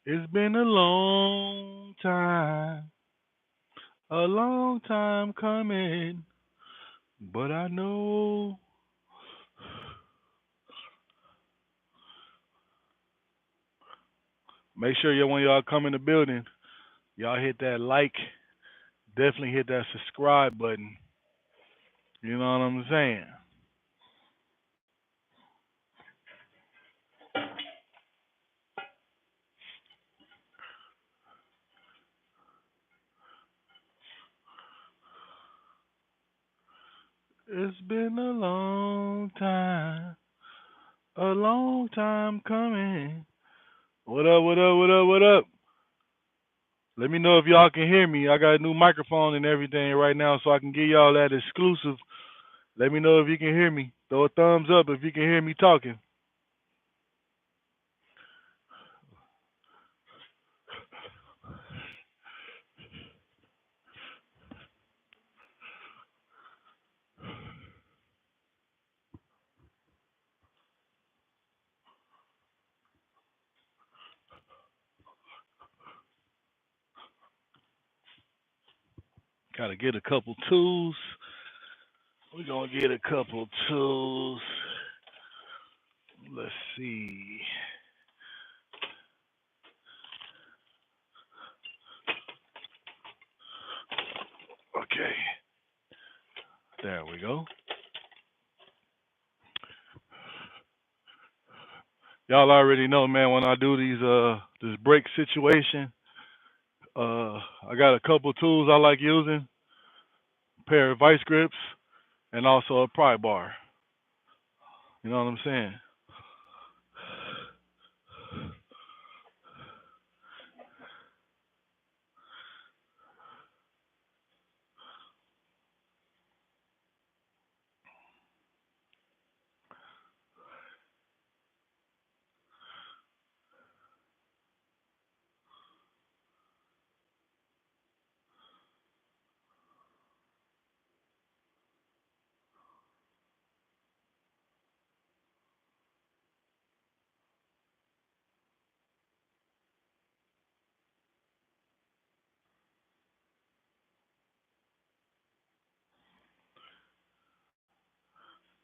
It's been a long time coming, but I know. Make sure when y'all come in the building, y'all hit that like, definitely hit that subscribe button. You know what I'm saying? It's been a long time coming. What up, what up, what up, what up? Let me know if y'all can hear me. I got a new microphone and everything right now so I can give y'all that exclusive. Let me know if you can hear me. Throw a thumbs up if you can hear me talking. Gotta get a couple tools. We're gonna get a couple tools. Let's see. Okay. There we go. Y'all already know, man, when I do this break situation, I got a couple tools I like using, a pair of vice grips, and also a pry bar. You know what I'm saying?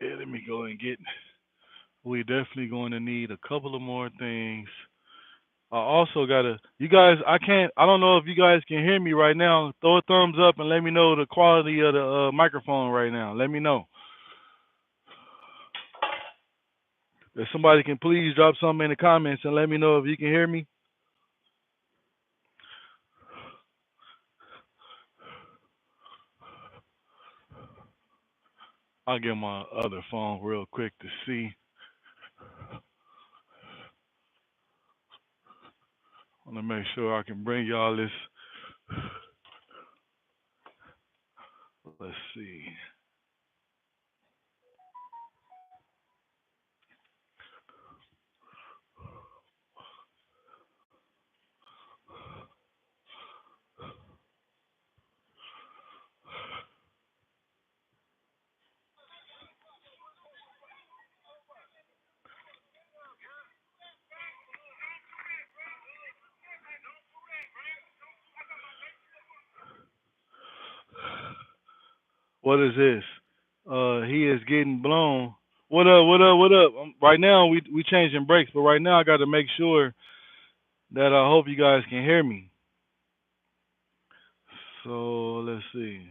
Yeah, let me go and get. We definitely going to need a couple of more things. I also gotta. You guys, I can't. I don't know if you guys can hear me right now. Throw a thumbs up and let me know the quality of the microphone right now. Let me know. If somebody can please drop something in the comments and let me know if you can hear me. I'll get my other phone real quick to see. I want to make sure I can bring y'all this. Let's see. What is this? He is getting blown. What up? What up? What up? Right now we changing breaks, but right now I got to make sure that I hope you guys can hear me. So let's see.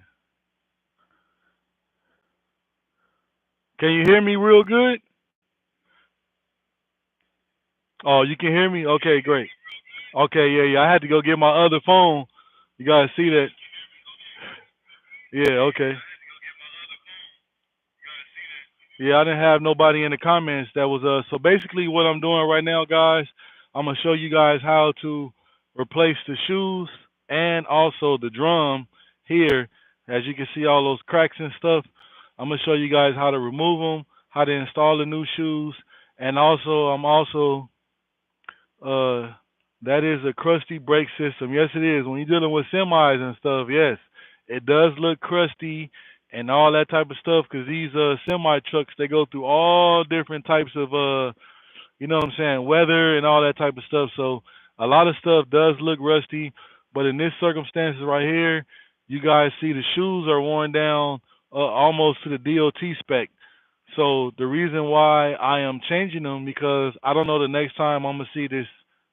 Can you hear me real good? Oh, you can hear me? Okay, great. Okay, yeah, yeah. I had to go get my other phone. You guys see that? Yeah, okay. Yeah, I didn't have nobody in the comments that was so basically what I'm doing right now, guys, I'm gonna show you guys how to replace the shoes and also the drum here. As you can see all those cracks and stuff. I'm gonna show you guys how to remove them, how to install the new shoes, and also I'm also uh that is a crusty brake system. Yes it is. When you're dealing with semis and stuff, yes. It does look crusty and all that type of stuff because these semi trucks they go through all different types of you know what I'm saying, weather and all that type of stuff. So A lot of stuff does look rusty, but in this circumstances right here, you guys see the shoes are worn down almost to the DOT spec. So the reason why I am changing them because I don't know the next time I'm gonna see this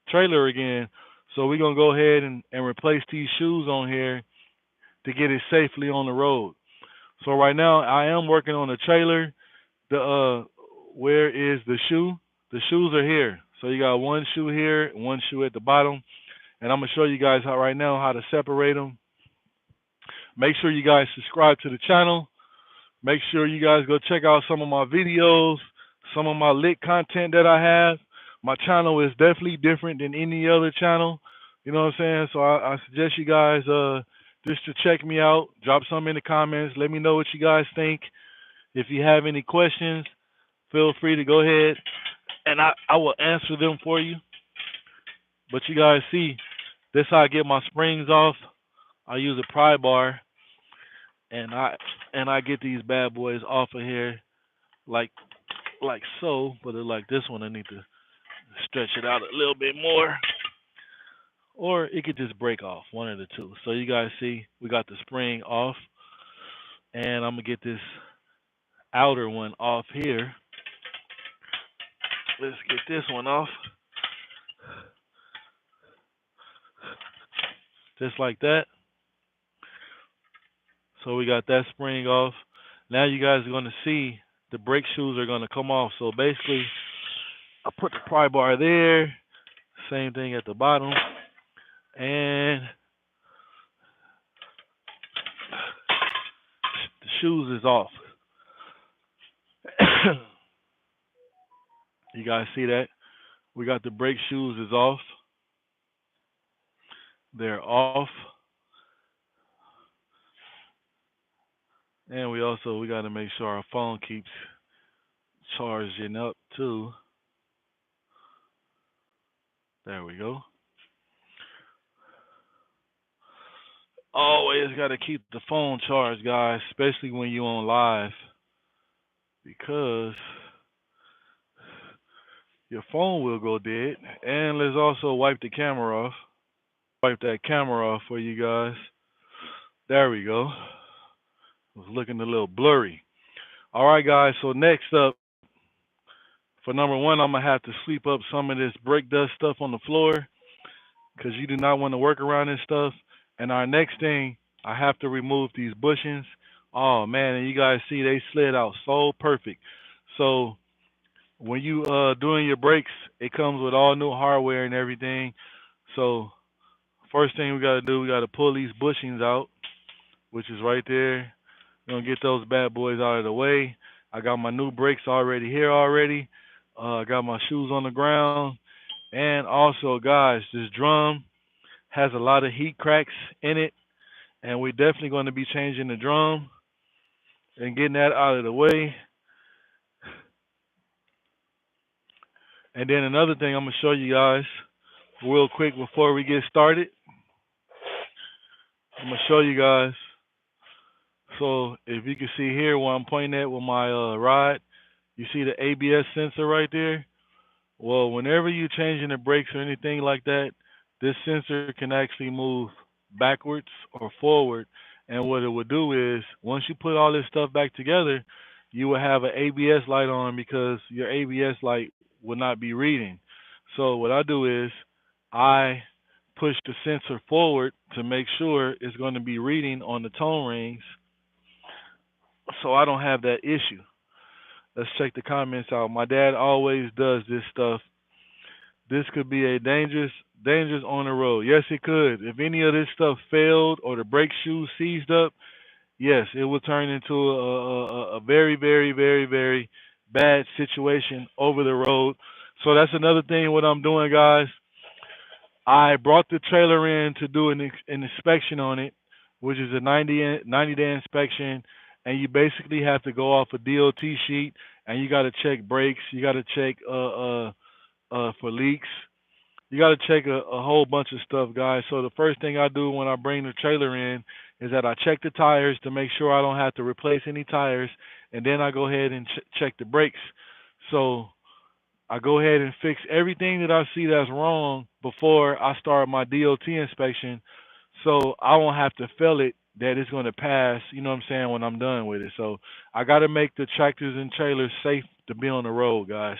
trailer again. So we're gonna go ahead and replace these shoes on here to get it safely on the road. So right now I am working on the trailer. The where is the shoe? The shoes are here. So you got one shoe here, one shoe at the bottom, and I'm gonna show you guys how right now how to separate them. Make sure you guys subscribe to the channel. Make sure you guys go check out some of my videos, some of my lit content that I have. My channel is definitely different than any other channel. You know what I'm saying? So I suggest you guys just to check me out. Drop some in the comments. Let me know what you guys think. If you have any questions, feel free to go ahead and I will answer them for you. But you guys see, this how I get my springs off. I use a pry bar and I get these bad boys off of here like so, but like this one I need to stretch it out a little bit more. Or it could just break off, one of the two. So you guys see we got the spring off and I'm gonna get this outer one off here. Let's get this one off. Just like that. So we got that spring off. Now you guys are gonna see the brake shoes are gonna come off. So basically I put the pry bar there, same thing at the bottom, and the shoes is off. You guys see that? We got the brake shoes is off. They're off. And we got to make sure our phone keeps charging up too. There we go. Always got to keep the phone charged, guys, especially when you're on live, because your phone will go dead. And let's also wipe the camera off. Wipe that camera off for you guys. There we go. It was looking a little blurry. All right, guys. So next up, for number one, I'm gonna have to sweep up some of this brake dust stuff on the floor because you do not want to work around this stuff. And our next thing, I have to remove these bushings. Oh man, and you guys see they slid out so perfect. So when you doing your brakes, it comes with all new hardware and everything. So first thing we gotta do, we gotta pull these bushings out, which is right there. We're gonna get those bad boys out of the way. I got my new brakes already here already. I got my shoes on the ground. And also, guys, this drum has a lot of heat cracks in it. And we're definitely going to be changing the drum and getting that out of the way. And then another thing I'm going to show you guys real quick before we get started. I'm going to show you guys. So if you can see here where I'm pointing at with my rod, you see the ABS sensor right there? Well, whenever you're changing the brakes or anything like that, this sensor can actually move backwards or forward. And what it would do is, once you put all this stuff back together, you will have an ABS light on because your ABS light will not be reading. So what I do is, I push the sensor forward to make sure it's going to be reading on the tone rings so I don't have that issue. Let's check the comments out. My dad always does this stuff. This could be a dangerous on the road. Yes, it could. If any of this stuff failed or the brake shoes seized up, yes, it will turn into a very, very, very, very bad situation over the road. So that's another thing what I'm doing, guys. I brought the trailer in to do an inspection on it, which is a 90-day inspection, and you basically have to go off a DOT sheet, and you got to check brakes, you got to check for leaks, you got to check a whole bunch of stuff, guys. So the first thing I do when I bring the trailer in is that I check the tires to make sure I don't have to replace any tires, and then I go ahead and check the brakes. So I go ahead and fix everything that I see that's wrong before I start my DOT inspection, so I won't have to feel it that it's going to pass, you know what I'm saying, when I'm done with it. So I got to make the tractors and trailers safe to be on the road, guys.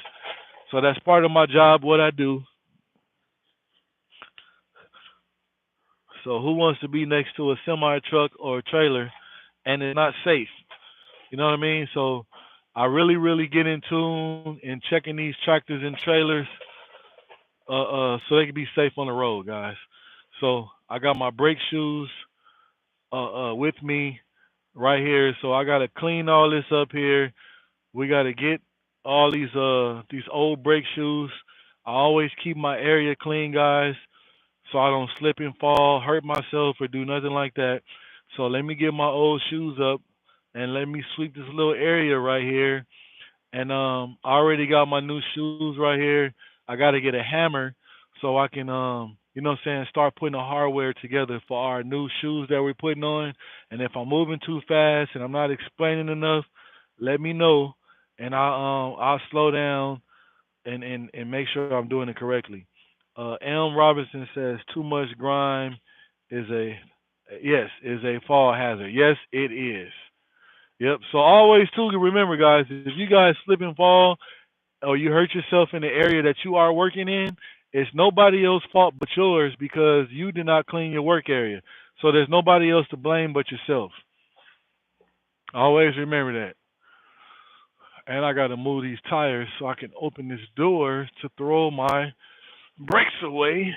So that's part of my job, what I do. So who wants to be next to a semi truck or a trailer and it's not safe? You know what I mean? So I really, really get in tune in checking these tractors and trailers so they can be safe on the road, guys. So I got my brake shoes with me right here. So I gotta clean all this up here. We gotta get all these old brake shoes. I always keep my area clean, guys, so I don't slip and fall, hurt myself, or do nothing like that. So let me get my old shoes up and let me sweep this little area right here. And I already got my new shoes right here. I gotta get a hammer so I can you know what I'm saying, start putting the hardware together for our new shoes that we're putting on. And if I'm moving too fast and I'm not explaining enough, let me know and I'll slow down and make sure I'm doing it correctly. M. Robinson says too much grime is a is a fall hazard. Yes, it is. Yep. So always too remember, guys, if you guys slip and fall or you hurt yourself in the area that you are working in, it's nobody else's fault but yours because you did not clean your work area. So there's nobody else to blame but yourself. Always remember that. And I got to move these tires so I can open this door to throw my brakes away.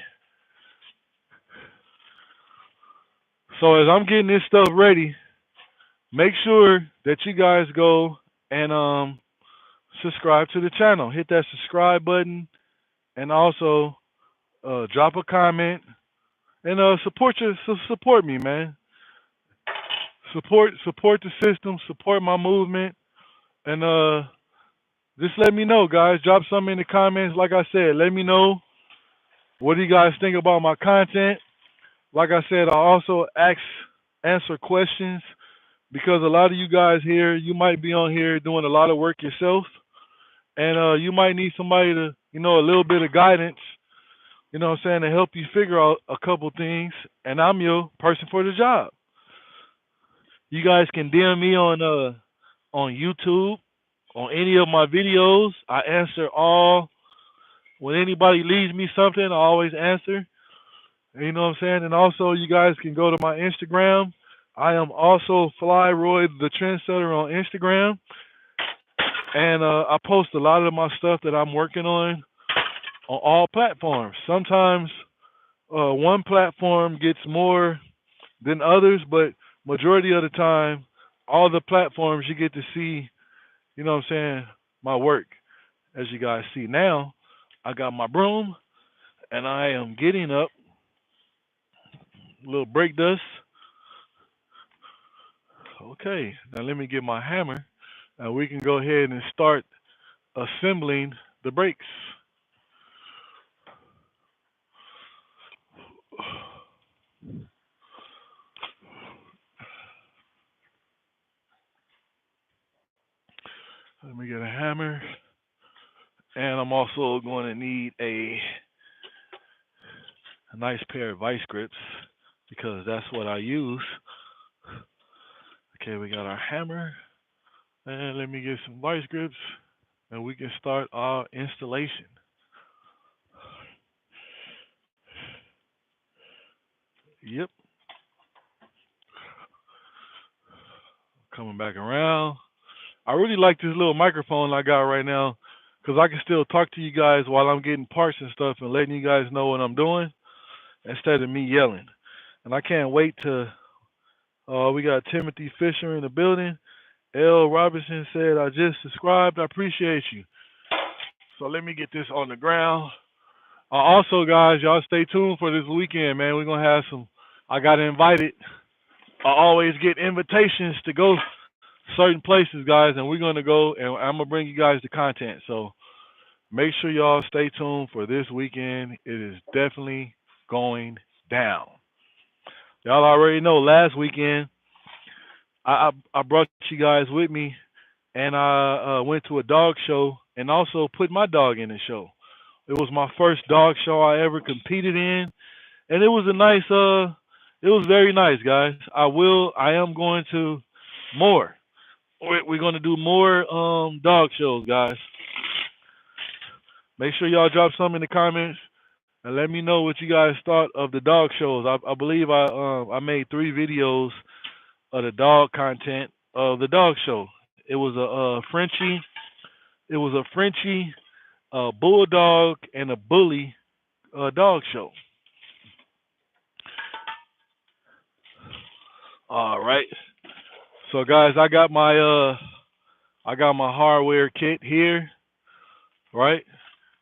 So as I'm getting this stuff ready, make sure that you guys go and subscribe to the channel. Hit that subscribe button and also drop a comment and support me, man. Support the system, support my movement, and just let me know, guys. Drop something in the comments. Like I said, let me know what do you guys think about my content. Like I said, I also answer questions because a lot of you guys here, you might be on here doing a lot of work yourself, and you might need somebody to, you know, a little bit of guidance, you know what I'm saying, to help you figure out a couple things, and I'm your person for the job. You guys can DM me on YouTube, on any of my videos. I answer all. When anybody leaves me something, I always answer. You know what I'm saying? And also, you guys can go to my Instagram. I am also Fly Roy the Trendsetter on Instagram. And I post a lot of my stuff that I'm working on all platforms. Sometimes one platform gets more than others, but majority of the time, all the platforms you get to see, you know what I'm saying, my work. As you guys see now, I got my broom and I am getting up a little brake dust. Okay, now let me get my hammer and we can go ahead and start assembling the brakes. Let me get a hammer. And I'm also going to need a nice pair of vice grips because that's what I use. Okay, we got our hammer. And let me get some vice grips and we can start our installation. Yep. Coming back around. I really like this little microphone I got right now because I can still talk to you guys while I'm getting parts and stuff and letting you guys know what I'm doing instead of me yelling. And I can't wait to. We got Timothy Fisher in the building. L. Robinson said, I just subscribed. I appreciate you. So let me get this on the ground. Also, guys, y'all stay tuned for this weekend, man. We're going to have some. I got invited. I always get invitations to go certain places, guys, and we're going to go, and I'm going to bring you guys the content. So make sure y'all stay tuned for this weekend. It is definitely going down. Y'all already know last weekend I brought you guys with me, and I went to a dog show and also put my dog in the show. It was my first dog show I ever competed in, and it was a nice it was very nice, guys. I am going to more. We're going to do more dog shows, guys. Make sure y'all drop some in the comments and let me know what you guys thought of the dog shows. I believe I made 3 videos of the dog content of the dog show. It was a Frenchie, a bulldog, and a bully dog show. All right. So guys, I got my hardware kit here, right?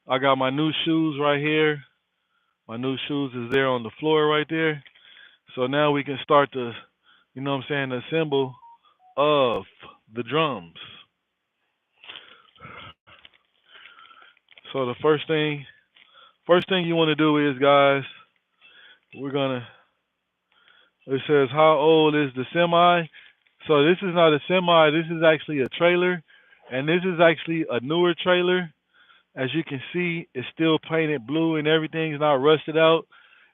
I got my new shoes right here. My new shoes is there on the floor right there. So now we can start the, you know what I'm saying, the assemble of the drums. So the first thing you want to do is, guys, we're gonna. It says how old is the semi? So this is not a semi. This is actually a trailer, and this is actually a newer trailer. As you can see, it's still painted blue and everything's not rusted out.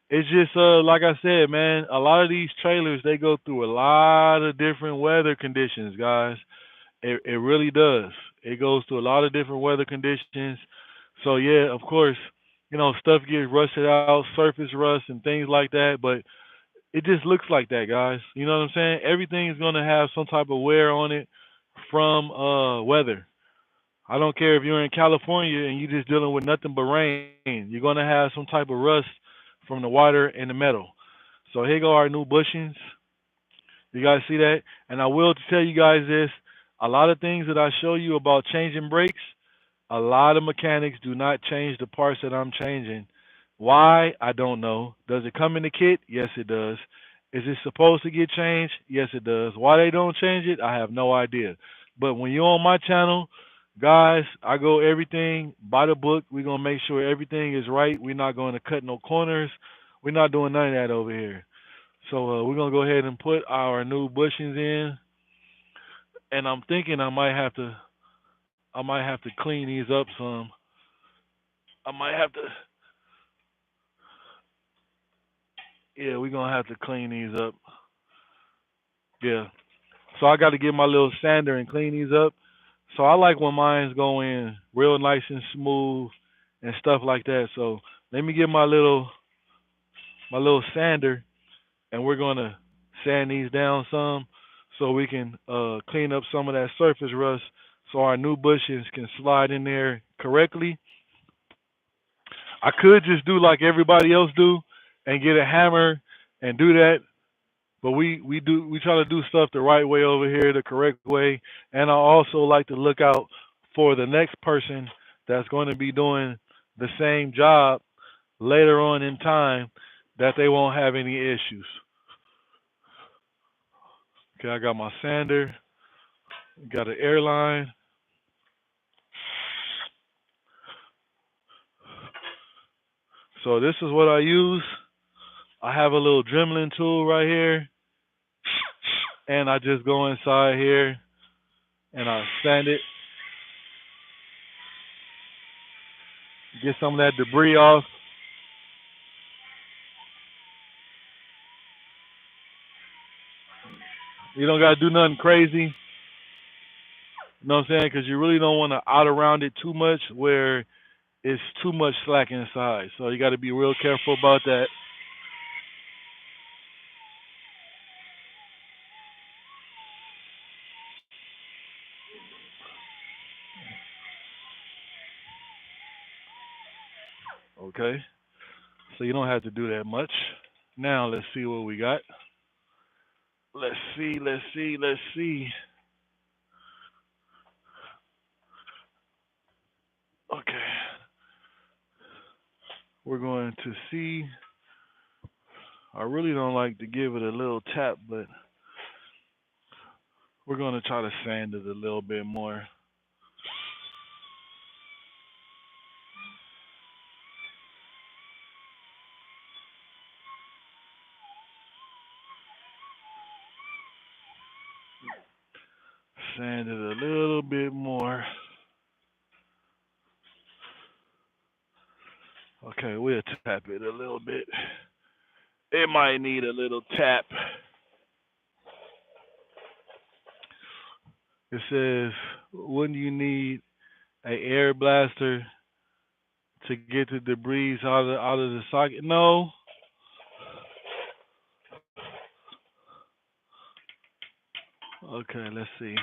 It's just like I said, man, a lot of these trailers they go through a lot of different weather conditions, guys. It really does. It goes through a lot of different weather conditions. So yeah, of course, you know, stuff gets rusted out, surface rust and things like that, but it just looks like that, guys. You know what I'm saying? Everything's gonna have some type of wear on it from weather. I don't care if you're in California and you're just dealing with nothing but rain. You're gonna have some type of rust from the water and the metal. So here go our new bushings. You guys see that? And I will tell you guys this: a lot of things that I show you about changing brakes, a lot of mechanics do not change the parts that I'm changing. Why? I don't know. Does it come in the kit? Yes, it does. Is it supposed to get changed? Yes, it does. Why they don't change it? I have no idea. But when you're on my channel, guys, I go everything by the book. We're gonna make sure everything is right. We're not going to cut no corners. We're not doing none of that over here. So we're gonna go ahead and put our new bushings in, and I'm thinking I might have to clean these up some. I might have to, yeah, we're gonna have to clean these up. Yeah. So I got to get my little sander and clean these up. So I like when mines go in real nice and smooth and stuff like that. So let me get my little sander, and we're gonna sand these down some so we can clean up some of that surface rust so our new bushings can slide in there correctly. I could just do like everybody else do and get a hammer and do that, but we try to do stuff the right way over here, the correct way. And I also like to look out for the next person that's going to be doing the same job later on in time that they won't have any issues. Okay, I got my sander, got an airline. So this is what I use. I have a little dremeling tool right here, and I just go inside here and I sand it, get some of that debris off. You don't gotta do nothing crazy. You know what I'm saying? Because you really don't want to out around it too much where it's too much slack inside. So you got to be real careful about that. Okay. So you don't have to do that much. Now let's see what we got. Let's see. Okay. We're going to see. I really don't like to give it a little tap, but we're going to try to sand it a little bit more. Sand it a little bit more. Okay, we'll tap it a little bit. It might need a little tap. It says, wouldn't you need a air blaster to get the debris out of the socket? No. Okay, let's see.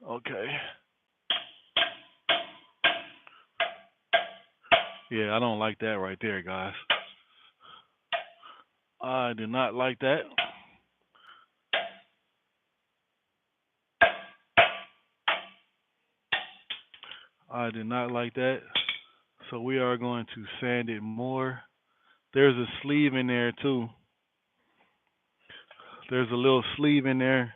Okay. Yeah, I don't like that right there, guys. I do not like that. I do not like that. So we are going to sand it more. There's a sleeve in there too. There's a little sleeve in there.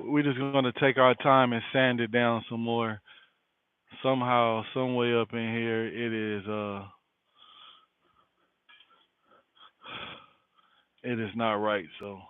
We're just going to take our time and sand it down some more. Somehow, some way up in here, it is not right. So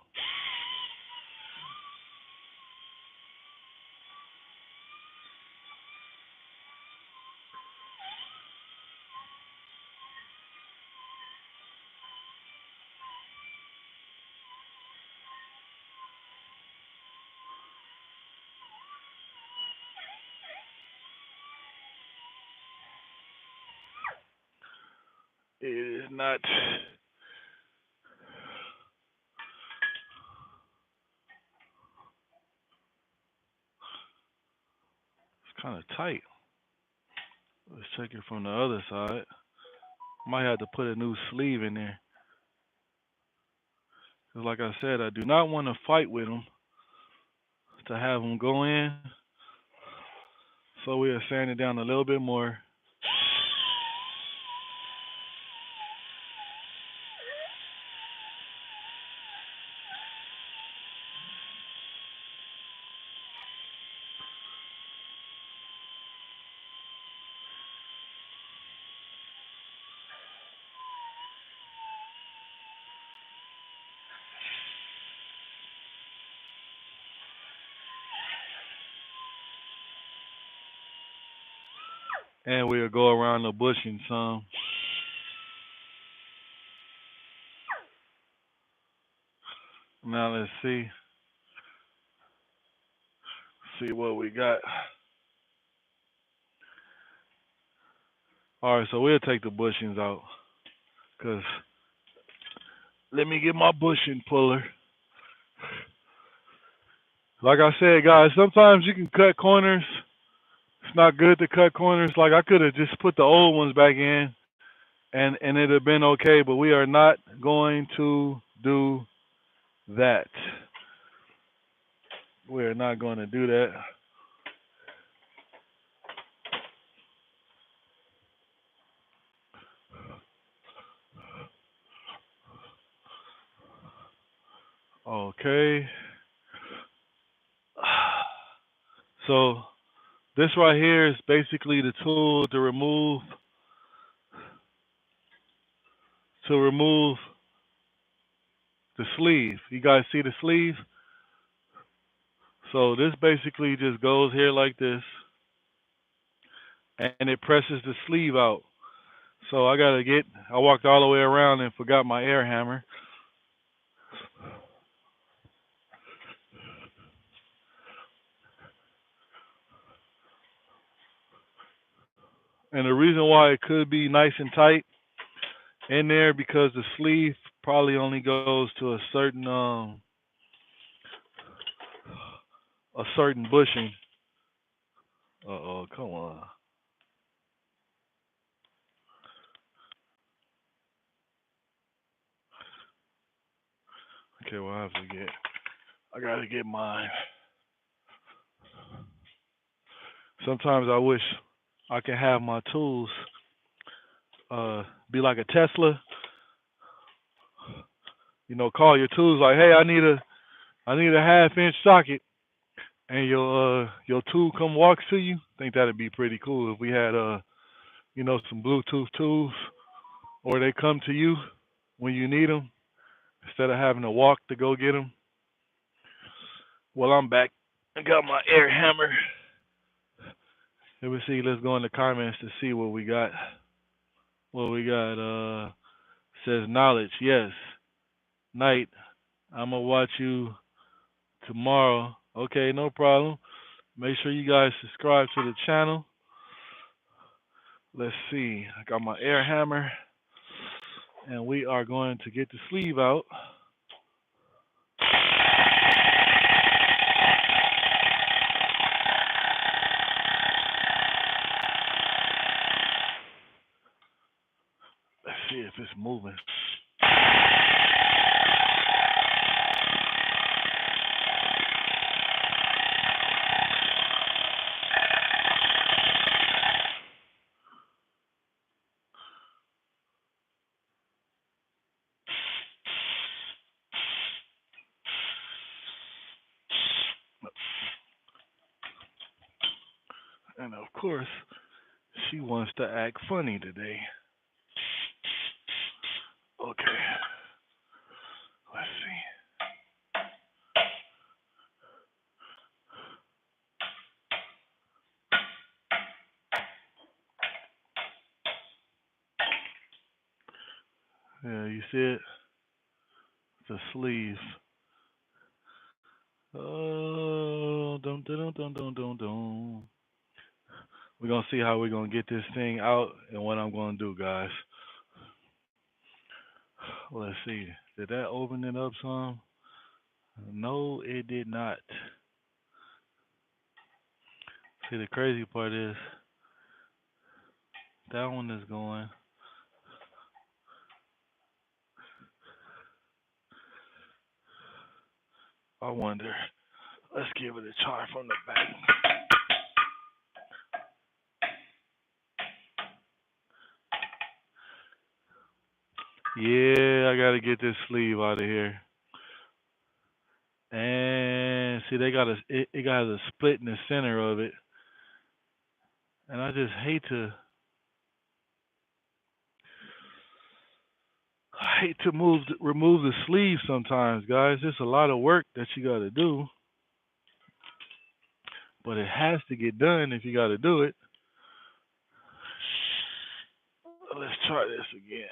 it is not. It's kind of tight. Let's check it from the other side. Might have to put a new sleeve in there. Cause like I said, I do not want to fight with them to have them go in. So we'll sand it down a little bit more. And we'll go around the bushing some. Now let's see what we got. All right, so we'll take the bushings out. Cause let me get my bushing puller. Like I said, guys, sometimes you can cut corners. It's not good to cut corners. Like I could have just put the old ones back in, and it'd have been okay. But we are not going to do that. We're not going to do that. Okay. So this right here is basically the tool to remove the sleeve. You guys see the sleeve? So this basically just goes here like this, and it presses the sleeve out. So I walked all the way around and forgot my air hammer. And the reason why it could be nice and tight in there because the sleeve probably only goes to a certain bushing. Uh-oh, come on. Okay, well I gotta get mine. Sometimes I wish I could have my tools be like a Tesla. Call your tools like, hey, I need a half-inch socket, and your tool come walks to you. I think that'd be pretty cool if we had some Bluetooth tools, or they come to you when you need them instead of having to walk to go get them. Well, I'm back. I got my air hammer. Let me see. Let's go in the comments to see what we got. What we got? Says knowledge. Yes. Night. I'm gonna watch you tomorrow. Okay, no problem. Make sure you guys subscribe to the channel. Let's see. I got my air hammer, and we are going to get the sleeve out. Let's see if it's moving. And of course, she wants to act funny today. Okay, let's see. Yeah, you see it? It's a sleeve. Oh, dum dum dum dum dum dum. We're gonna see how we're gonna get this thing out and what I'm gonna do, guys. Let's see. Did that open it up some? No, it did not. See, the crazy part is that one is going. I wonder. Let's give it a try from the back. Yeah, I gotta get this sleeve out of here. And see, they got it got a split in the center of it, and I just hate to remove the sleeve sometimes, guys. It's a lot of work that you got to do, but it has to get done if you got to do it. Let's try this again.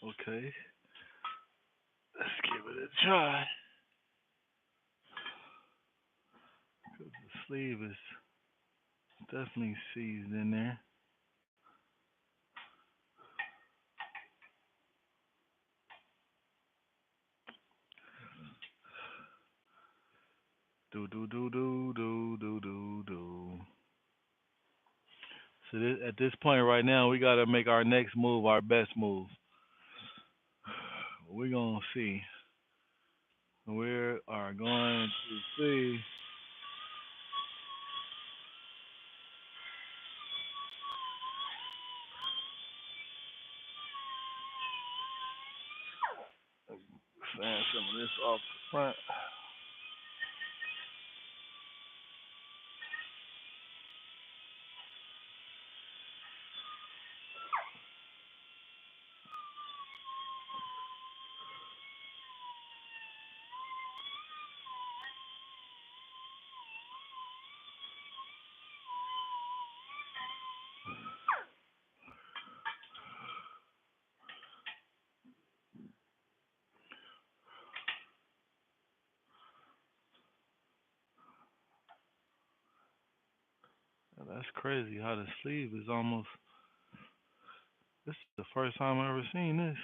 Okay, let's give it a try. 'Cause the sleeve is definitely seized in there. Do do do do do do do do. So at this point right now, we got to make our next move our best move. We're gonna see. We are going to see. Sand some of this off the front. That's crazy how the sleeve is almost. This is the first time I ever seen this.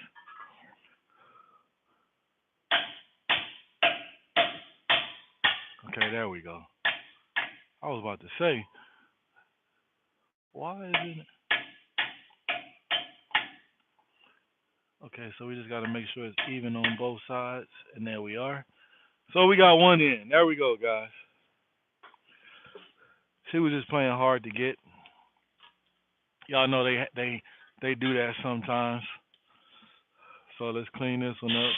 Okay, there we go. I was about to say, why isn't it? Okay, so we just got to make sure it's even on both sides, and there we are. So we got one in. There we go, guys. She was just playing hard to get. Y'all know they do that sometimes. So let's clean this one up.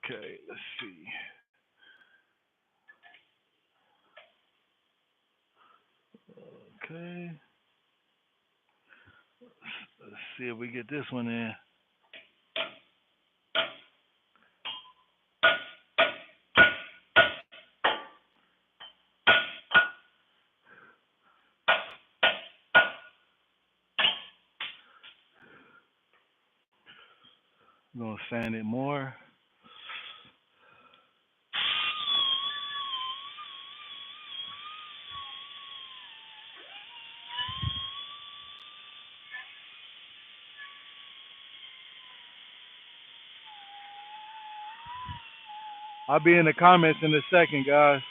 Okay, let's see. Okay, let's see if we get this one in. I'm gonna sand it more. I'll be in the comments in a second, guys.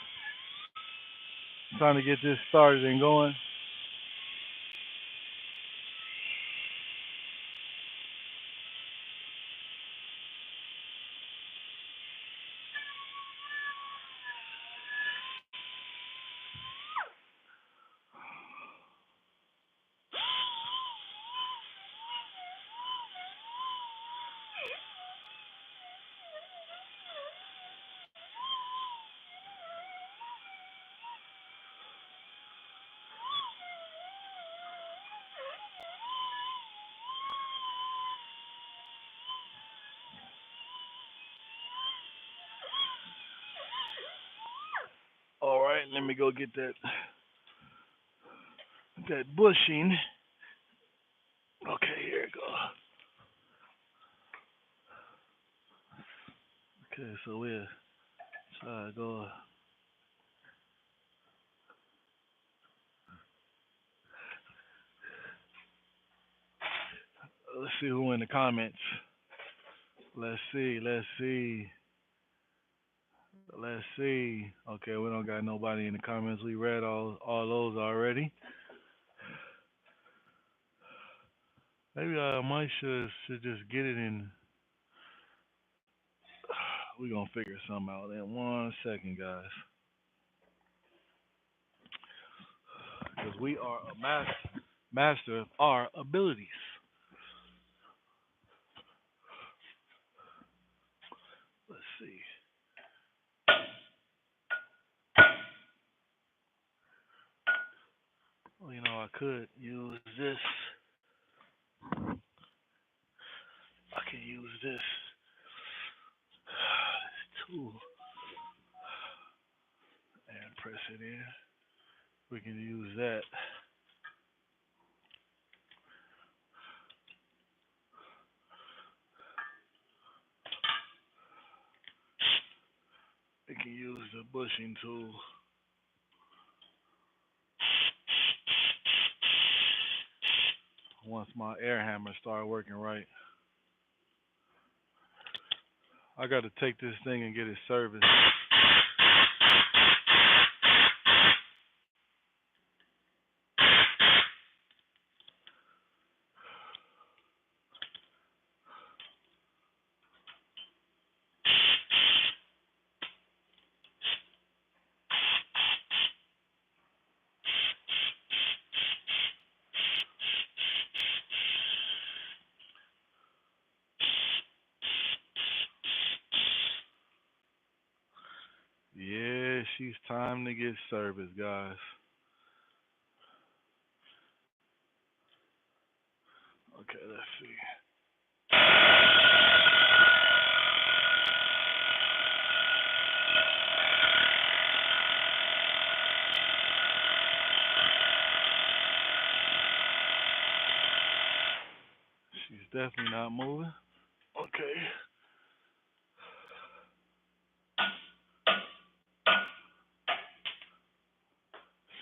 I'm trying to get this started and going. All right, let me go get that bushing. Okay, here it goes. Okay, so we'll try to go. Let's see who in the comments. Let's see. Let's see. Let's see. Okay, we don't got nobody in the comments. We read all those already. Maybe I might should just get it in. We gonna figure something out in 1 second, guys. Because we are a master of our abilities. Let's see. Well, I could use this. I can use this tool and press it in. We can use that. We can use the bushing tool. Once my air hammer start working right. I got to take this thing and get it serviced. Yeah, she's time to get serviced, guys. Okay, let's see. definitely not moving. Okay.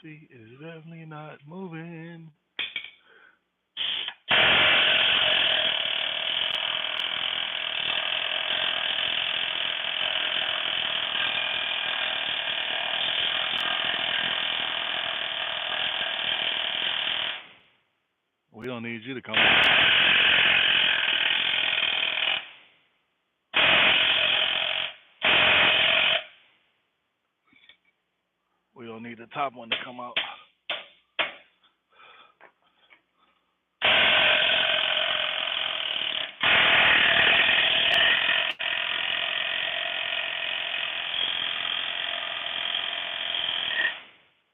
She is definitely not moving. We don't need you to come out. We don't need the top one to come out.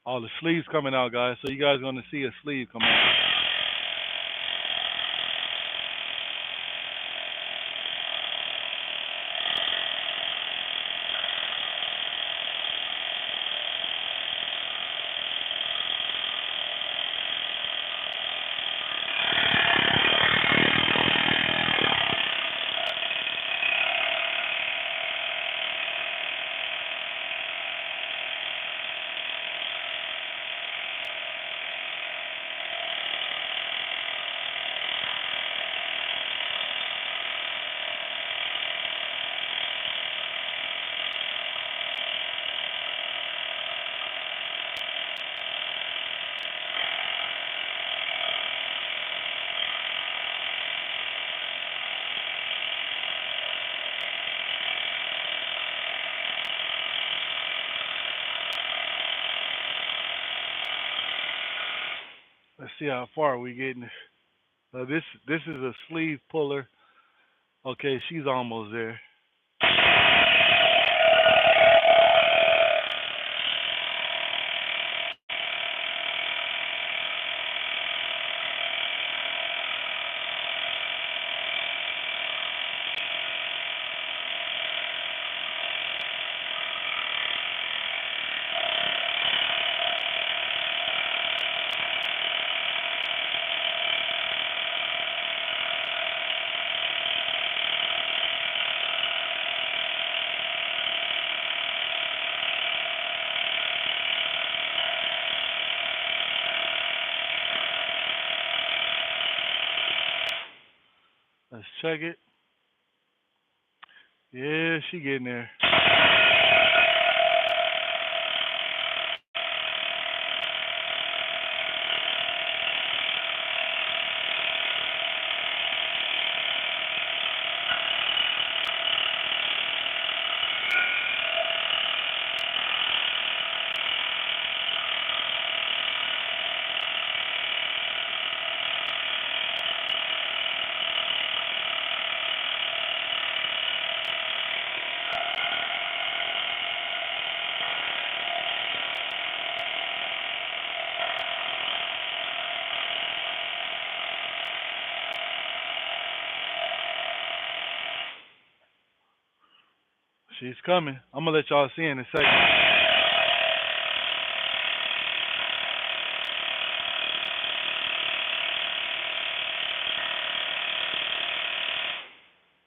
All the sleeves coming out, guys. So you guys are gonna see a sleeve come out. Let's see how far we getting. This is a sleeve puller. Okay, she's almost there. Let's check it. Yeah, she getting there. She's coming. I'm gonna let y'all see in a second.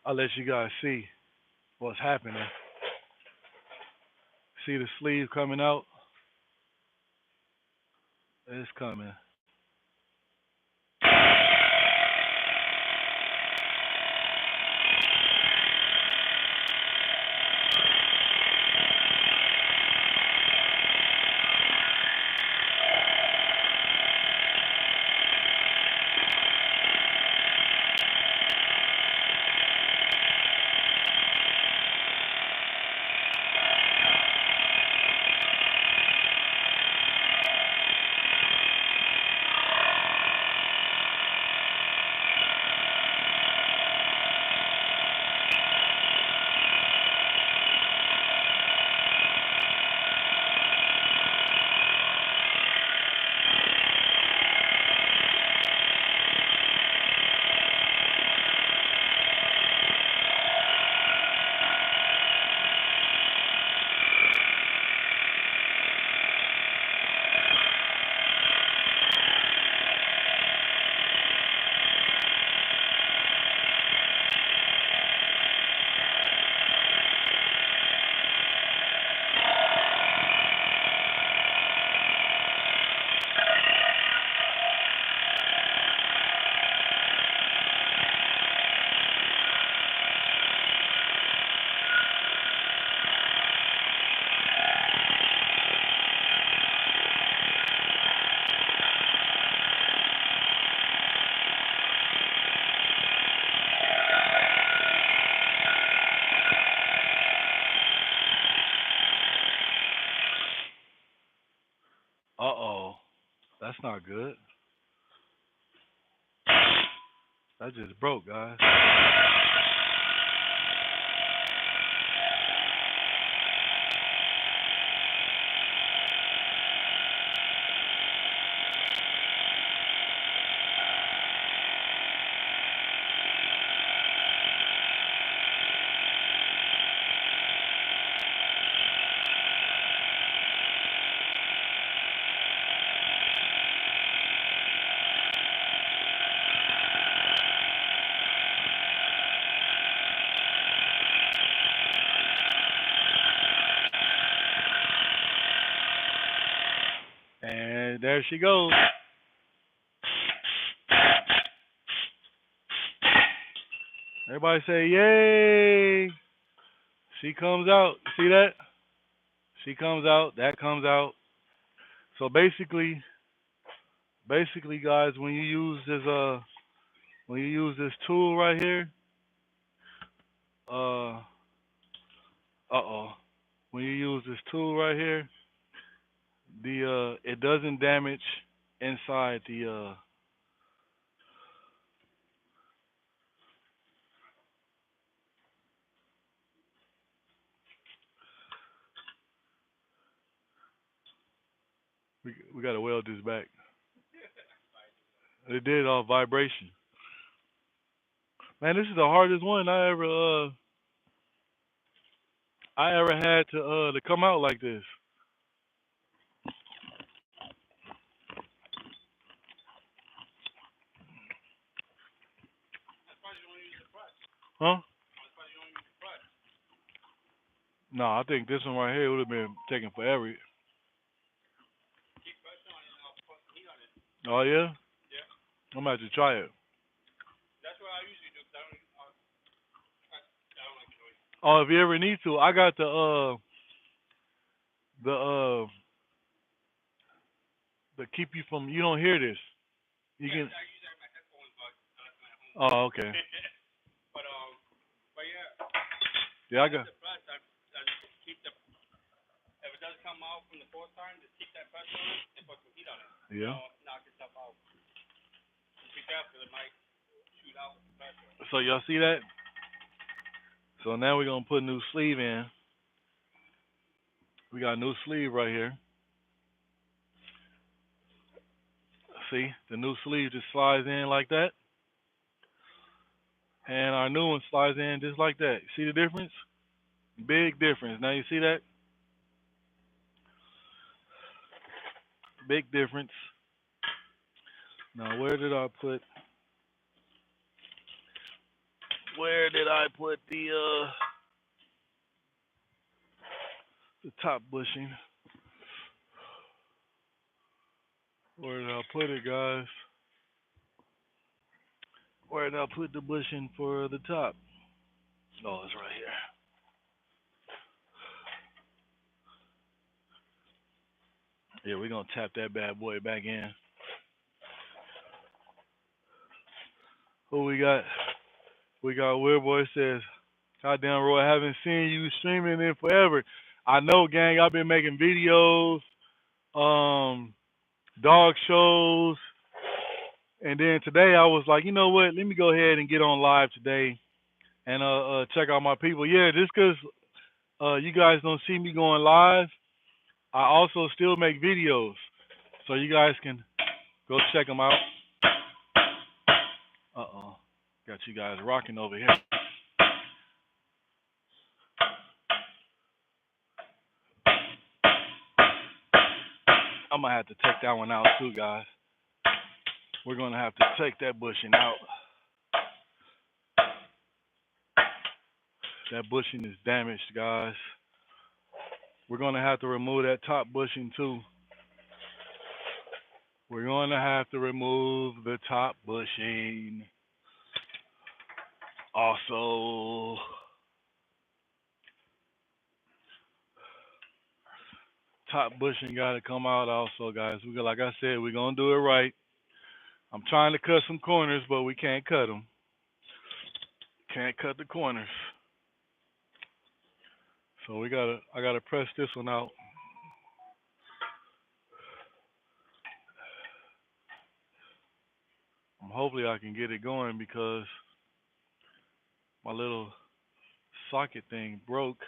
I'll let you guys see what's happening. See the sleeve coming out? It's coming. That's not good. That just broke, guys. And there she goes. Everybody say, yay. She comes out. See that? She comes out. That comes out. So basically, guys, when you use this tool right here, uh-oh. When you use this tool right here, it doesn't damage inside the we gotta weld this back. It did all vibration. Man, this is the hardest one I ever had to come out like this. Huh? No, I think this one right here would have been taking forever. Oh yeah? I'm about to try it. Oh, if you ever need to, I got the the keep you from you don't hear this. You can. Oh, okay. Yeah, I got. Yeah. So y'all see that? So now we're gonna put a new sleeve in. We got a new sleeve right here. See, the new sleeve just slides in like that, and our new one slides in just like that. See the difference? Big difference. Now you see that? Big difference. Now where did I put the top bushing? Where did I put it, guys? Where did I put the bushing for the top? Oh, it's right here. Yeah, we're gonna tap that bad boy back in. Who we got? We got Weird Boy says, "Goddamn, Roy, I haven't seen you streaming in forever." I know, gang. I've been making videos, um, dog shows, and then today I was like, you know what? Let me go ahead and get on live today and check out my people. Yeah, just 'cause you guys don't see me going live, I also still make videos, so you guys can go check them out. Uh-oh, got you guys rocking over here. I'm gonna have to take that one out too, guys. We're gonna have to take that bushing out. That bushing is damaged, guys. We're gonna have to remove that top bushing too. We're gonna have to remove the top bushing. Also, top bushing gotta come out also, guys. Like I said, we're gonna do it right. I'm trying to cut some corners, but we can't cut them. Can't cut the corners. So I gotta press this one out. Hopefully I can get it going because my little socket thing broke.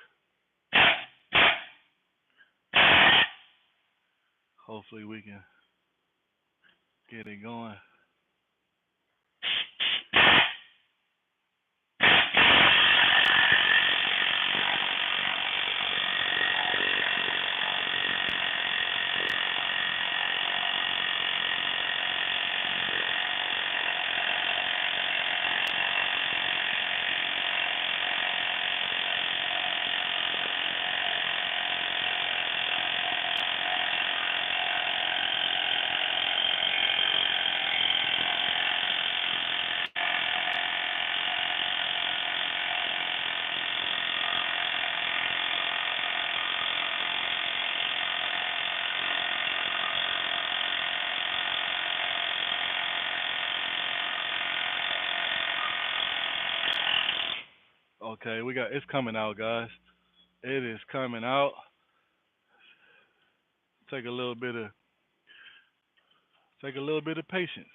Hopefully we can get it going. Okay, it's coming out, guys. It is coming out. Take a little bit of patience.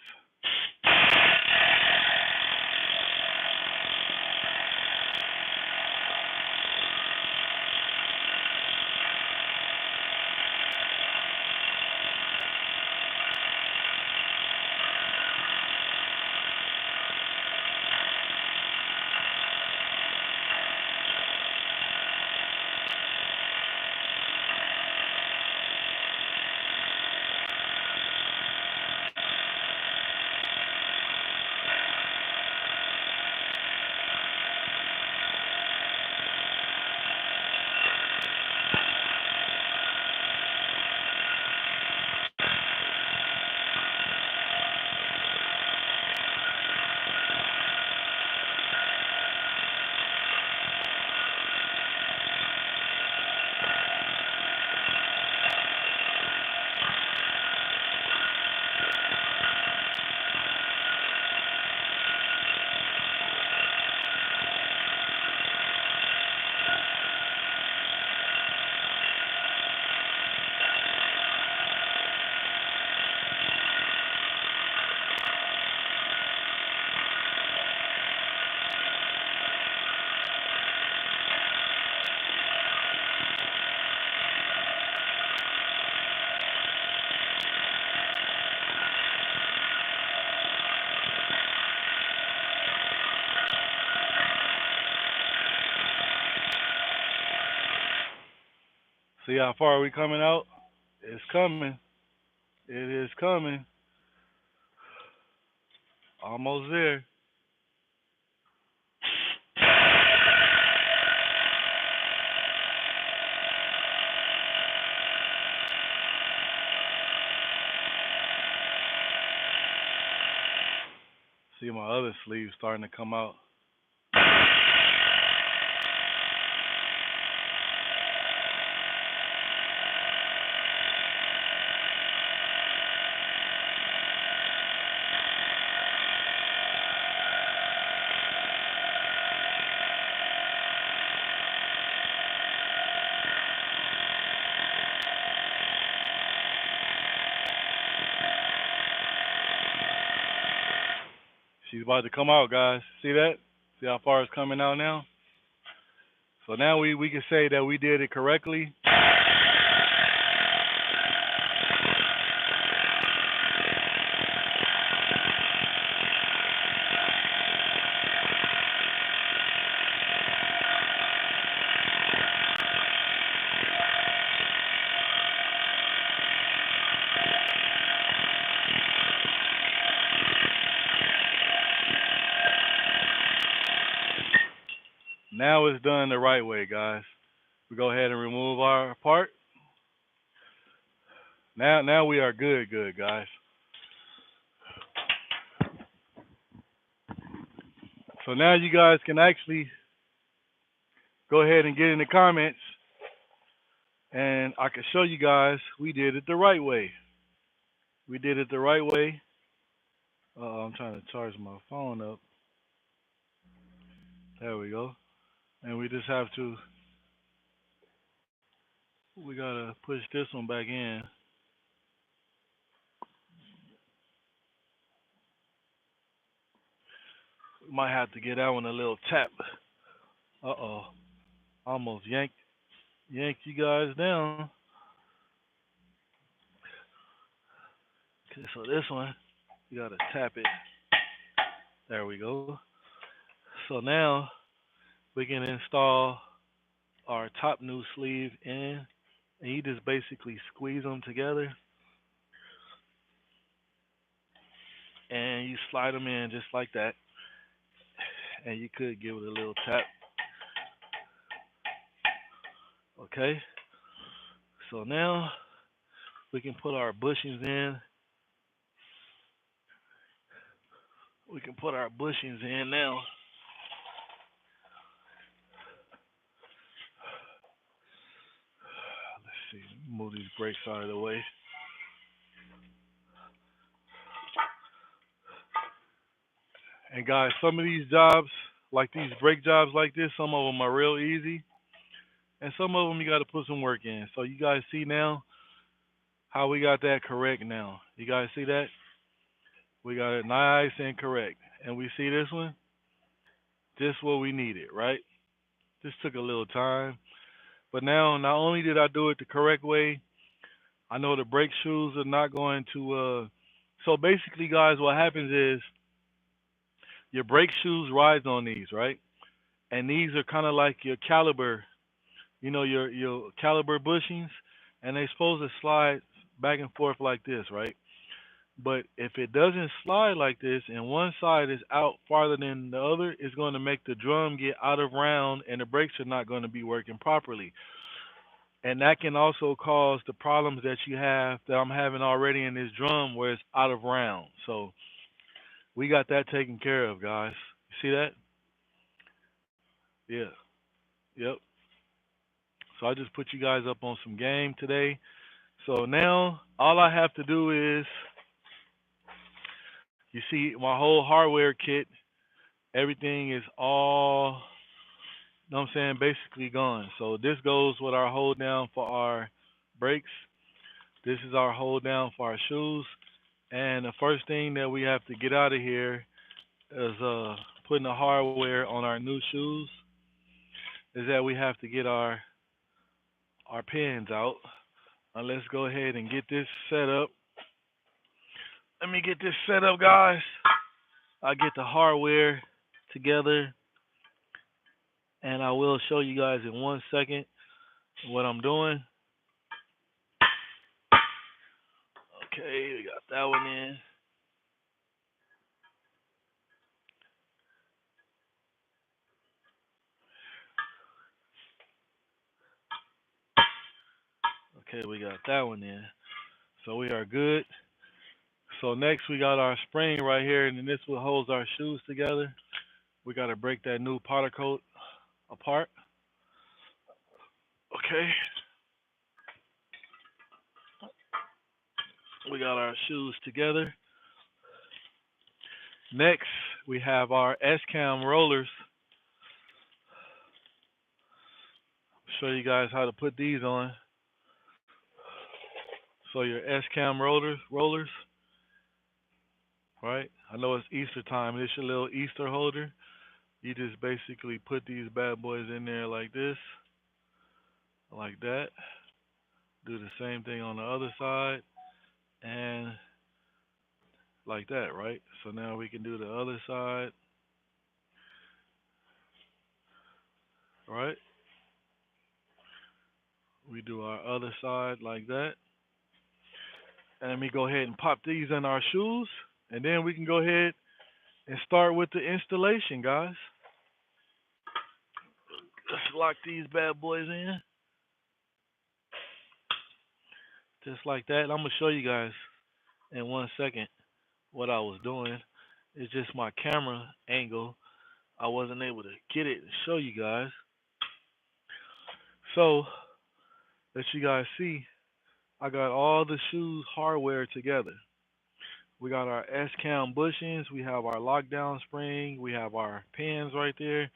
See how far we coming out? It's coming. It is coming. Almost there. See my other sleeve starting to come out. She's about to come out, guys. See that? See how far it's coming out now? So now we can say that we did it correctly. Now it's done the right way, guys. We go ahead and remove our part. Now we are good, guys. So now you guys can actually go ahead and get in the comments, and I can show you guys we did it the right way. We did it the right way. I'm trying to charge my phone up. There we go. And we just have to, we gotta push this one back in. Might have to get that one a little tap. Uh-oh. Almost yanked you guys down. Okay, so this one, you gotta tap it. There we go. So now we can install our top new sleeve in, and you just basically squeeze them together, and you slide them in just like that. And you could give it a little tap. Okay. So now we can put our bushings in. We can put our bushings in now. Let's see. Move these brakes out of the way. And guys, some of these jobs, like these brake jobs like this, some of them are real easy, and some of them you got to put some work in. So you guys see now how we got that correct now. You guys see that? We got it nice and correct. And we see this one, just what we needed, right? This took a little time. But now, not only did I do it the correct way, I know the brake shoes are not going to. So basically, guys, what happens is your brake shoes rides on these, right? And these are kind of like your caliber, your caliber bushings, and they're supposed to slide back and forth like this, right? But if it doesn't slide like this and one side is out farther than the other, it's going to make the drum get out of round and the brakes are not going to be working properly. And that can also cause the problems that you have that I'm having already in this drum where it's out of round. So we got that taken care of, guys. You see that? Yeah. Yep. So I just put you guys up on some game today. So now all I have to do is, you see my whole hardware kit, everything is all, you know what I'm saying, basically gone. So this goes with our hold down for our brakes. This is our hold down for our shoes. And the first thing that we have to get out of here is putting the hardware on our new shoes. Is that we have to get our pins out. Let's go ahead and get this set up. Let me get this set up, guys. I'll get the hardware together, and I will show you guys in 1 second what I'm doing. Okay, we got that one in. Okay, we got that one in. So we are good. So next we got our spring right here, and then this will holds our shoes together. We got to break that new powder coat apart. Okay, we got our shoes together. Next, we have our S-cam rollers. Show you guys how to put these on. So your S-cam rollers, right? I know it's Easter time. It's your little Easter holder. You just basically put these bad boys in there like this, like that. Do the same thing on the other side, and like that, right? So now we can do the other side, right? We do our other side like that. And let me go ahead and pop these in our shoes, and then we can go ahead and start with the installation, guys. Let's lock these bad boys in, just like that. I'm gonna show you guys in 1 second what I was doing. It's just my camera angle. I wasn't able to get it and show you guys. So, let you guys see, I got all the shoes hardware together. We got our S-cam bushings, we have our lockdown spring, we have our pins right there.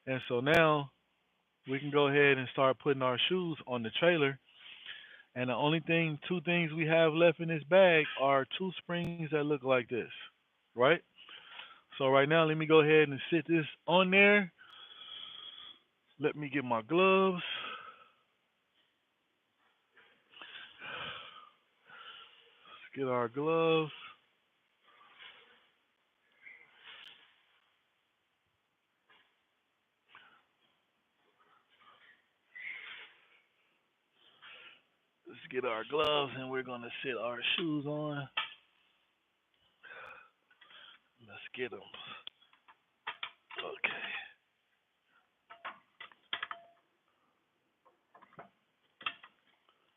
And so now we can go ahead and start putting our shoes on the trailer. And the only thing, two things we have left in this bag are two springs that look like this, right? So right now, let me go ahead and sit this on there. Let me get my gloves. Let's get our gloves. Let's get our gloves and we're going to sit our shoes on. Let's get them. Okay.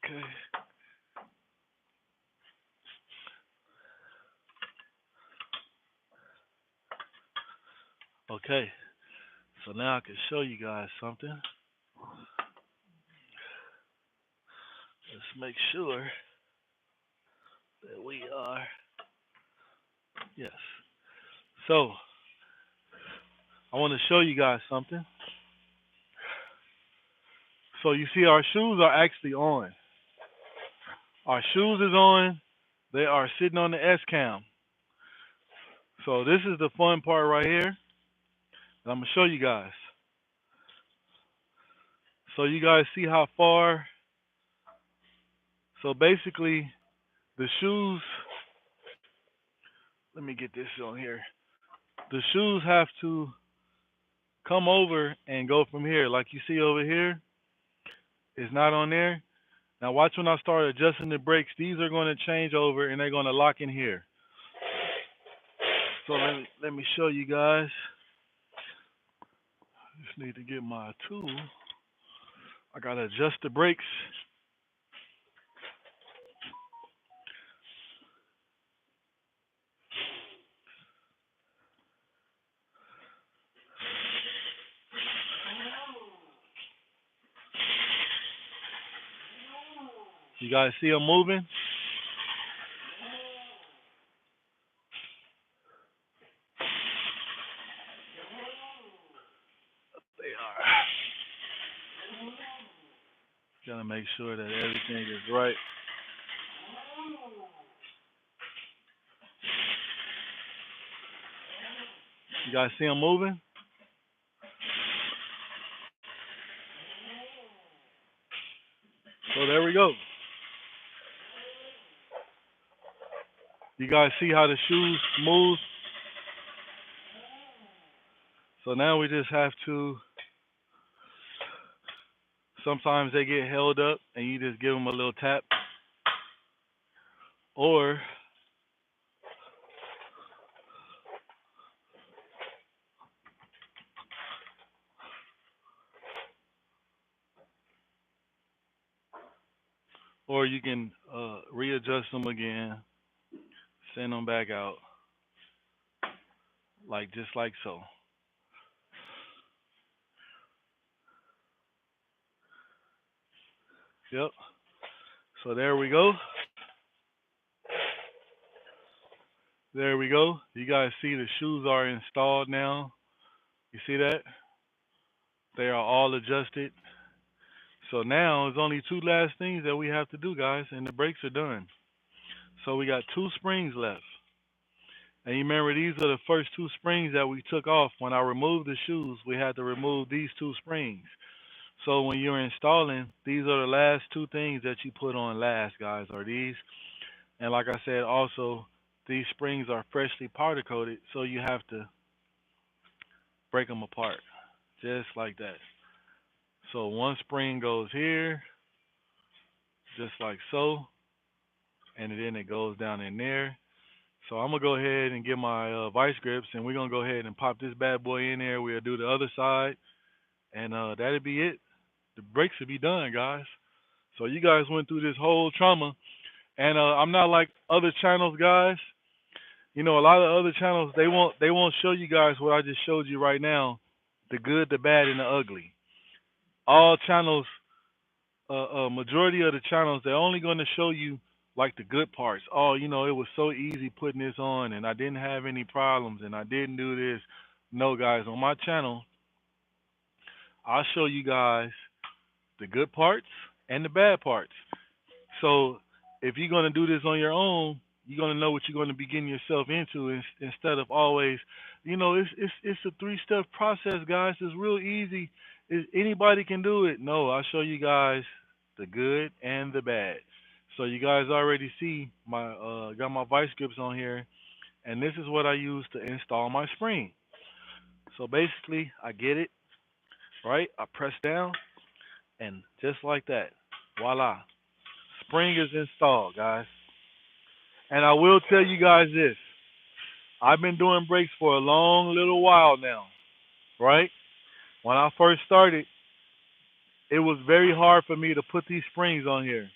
Okay. Okay. So now I can show you guys something. Let's make sure that we are. Yes. So I want to show you guys something. So you see our shoes are actually on. Our shoes is on. They are sitting on the S cam. So this is the fun part right here. I'm gonna show you guys. So you guys see how far. So basically, the shoes. Let me get this on here. The shoes have to come over and go from here. Like you see over here, it's not on there. Now watch when I start adjusting the brakes. These are going to change over and they're going to lock in here. So let me show you guys. Just need to get my tool. I gotta adjust the brakes. You guys see them moving? They are. Gotta make sure that everything is right. You guys see them moving? So there we go. You guys see how the shoes move? So now we just have to, sometimes they get held up and you just give them a little tap. Or you can readjust them again, send them back out, like just like so. Yep. So there we go. There we go. You guys see the shoes are installed now. You see that? They are all adjusted. So now there's only two last things that we have to do, guys, and the brakes are done. So we got two springs left. And you remember these are the first two springs that we took off. When I removed the shoes, we had to remove these two springs. So when you're installing, these are the last two things that you put on last, guys, are these. And like I said, also, these springs are freshly powder coated, so you have to break them apart, just like that. So one spring goes here, just like so, and then it goes down in there. So I'm gonna go ahead and get my vice grips, and we're gonna go ahead and pop this bad boy in there. We'll do the other side, and that'll be it. The brakes will be done, guys. So you guys went through this whole trauma, and I'm not like other channels, guys. You know, a lot of other channels they won't show you guys what I just showed you right now, the good, the bad, and the ugly. All channels, majority of the channels, they're only going to show you like the good parts. Oh, you know, it was so easy putting this on, and I didn't have any problems, and I didn't do this. No, guys, on my channel, I'll show you guys the good parts and the bad parts. So if you're going to do this on your own, you're gonna know what you're gonna be getting yourself into instead of always, it's a 3-step process, guys. It's real easy. Anybody can do it. No, I'll show you guys the good and the bad. So you guys already see my got my vice grips on here, and this is what I use to install my spring. So basically, I get it right. I press down, and just like that, voila, spring is installed, guys. And I will tell you guys this: I've been doing brakes for a long little while now, right? When I first started, it was very hard for me to put these springs on here.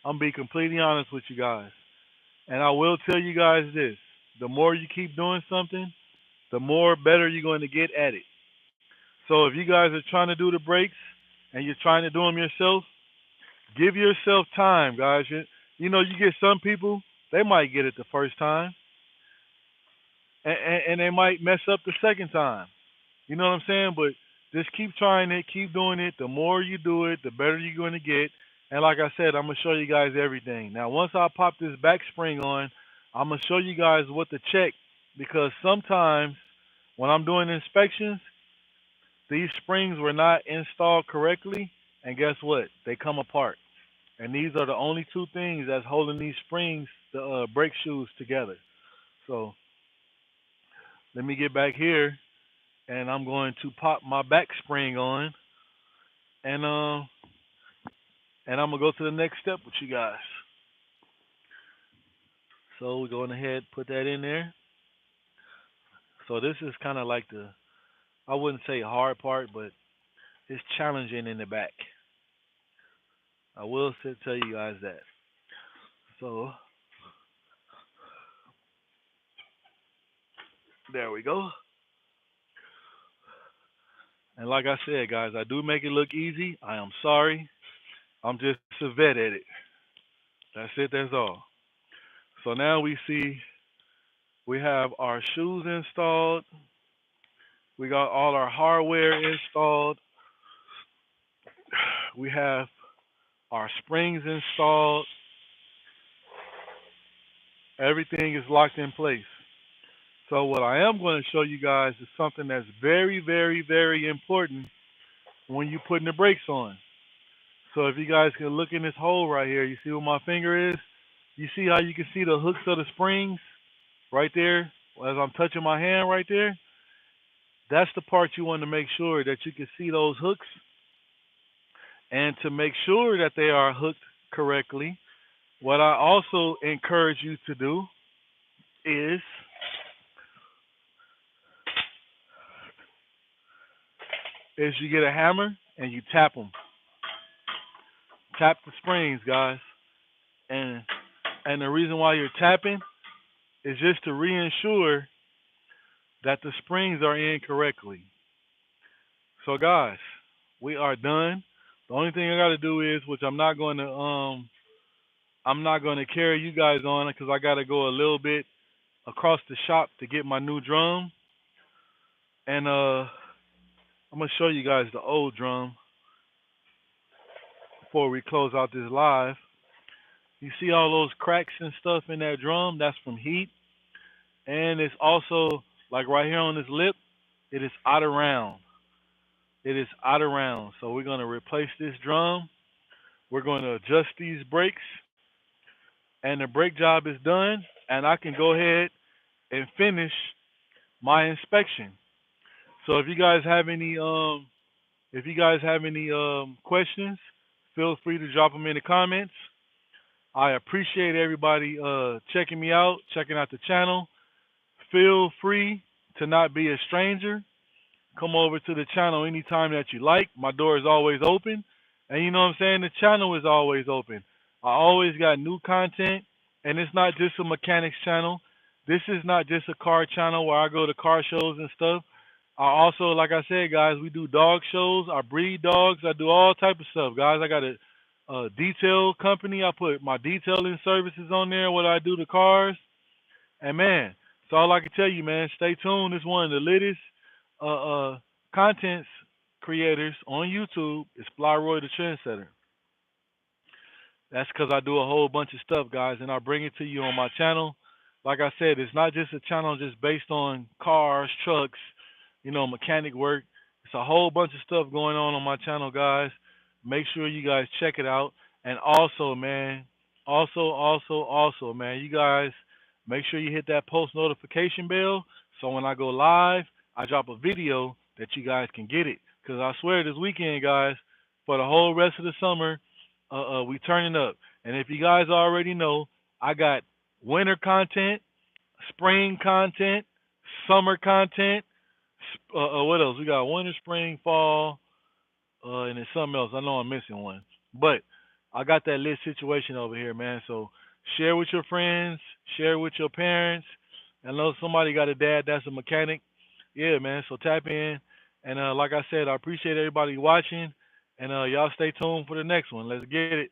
I'm gonna be completely honest with you guys. And I will tell you guys this: the more you keep doing something, the more better you're going to get at it. So if you guys are trying to do the brakes and you're trying to do them yourself, give yourself time, guys. You get some people, they might get it the first time, and they might mess up the second time. You know what I'm saying? But just keep trying it, keep doing it. The more you do it, the better you're going to get. And like I said, I'm going to show you guys everything. Now, once I pop this back spring on, I'm going to show you guys what to check, because sometimes when I'm doing inspections, these springs were not installed correctly, and guess what? They come apart. And these are the only two things that's holding these springs, the brake shoes, together. So let me get back here, and I'm going to pop my back spring on, and I'm gonna go to the next step with you guys. So we're going ahead, put that in there. So this is kind of like I wouldn't say hard part, but it's challenging in the back. I will tell you guys that. So there we go. And like I said, guys, I do make it look easy. I am sorry. I'm just a vet at it. That's it. That's all. So now we see we have our shoes installed. We got all our hardware installed. We have our springs installed. Everything is locked in place. So what I am going to show you guys is something that's very, very, very important when you're putting the brakes on. So if you guys can look in this hole right here, you see where my finger is? You see how you can see the hooks of the springs right there as I'm touching my hand right there? That's the part you want to make sure that you can see those hooks. And to make sure that they are hooked correctly, what I also encourage you to do is you get a hammer and you tap them. Tap the springs, guys. And the reason why you're tapping is just to reassure that the springs are in correctly. So guys, we are done. The only thing I got to do is, which I'm not going to carry you guys on, because I got to go a little bit across the shop to get my new drum. And I'm going to show you guys the old drum before we close out this live. You see all those cracks and stuff in that drum? That's from heat. And it's also, like right here on this lip, it is out of round. It is out of round. So we're going to replace this drum. We're going to adjust these brakes. And the brake job is done. And I can go ahead and finish my inspection. So if you guys have any questions, feel free to drop them in the comments. I appreciate everybody checking me out, checking out the channel. Feel free to not be a stranger. Come over to the channel anytime that you like. My door is always open. And you know what I'm saying? The channel is always open. I always got new content. And it's not just a mechanics channel. This is not just a car channel where I go to car shows and stuff. I also, like I said, guys, we do dog shows. I breed dogs. I do all type of stuff, guys. I got a detail company. I put my detailing services on there, what I do to cars. And man, that's all I can tell you, man. Stay tuned. It's one of the latest content creators on YouTube. It's ROY the Trend Setter. That's because I do a whole bunch of stuff, guys, and I bring it to you on my channel. Like I said, it's not just a channel just based on cars, trucks, mechanic work. It's a whole bunch of stuff going on my channel, guys. Make sure you guys check it out. And also, man, also, man, you guys make sure you hit that post notification bell so when I go live, I drop a video that you guys can get it. Because I swear this weekend, guys, for the whole rest of the summer, we turning up. And if you guys already know, I got winter content, spring content, summer content. What else? We got winter, spring, fall, and then something else. I know I'm missing one, but I got that lit situation over here, man. So share with your friends, share with your parents. I know somebody got a dad that's a mechanic. Yeah, man. So tap in, and like I said, I appreciate everybody watching, and y'all stay tuned for the next one. Let's get it.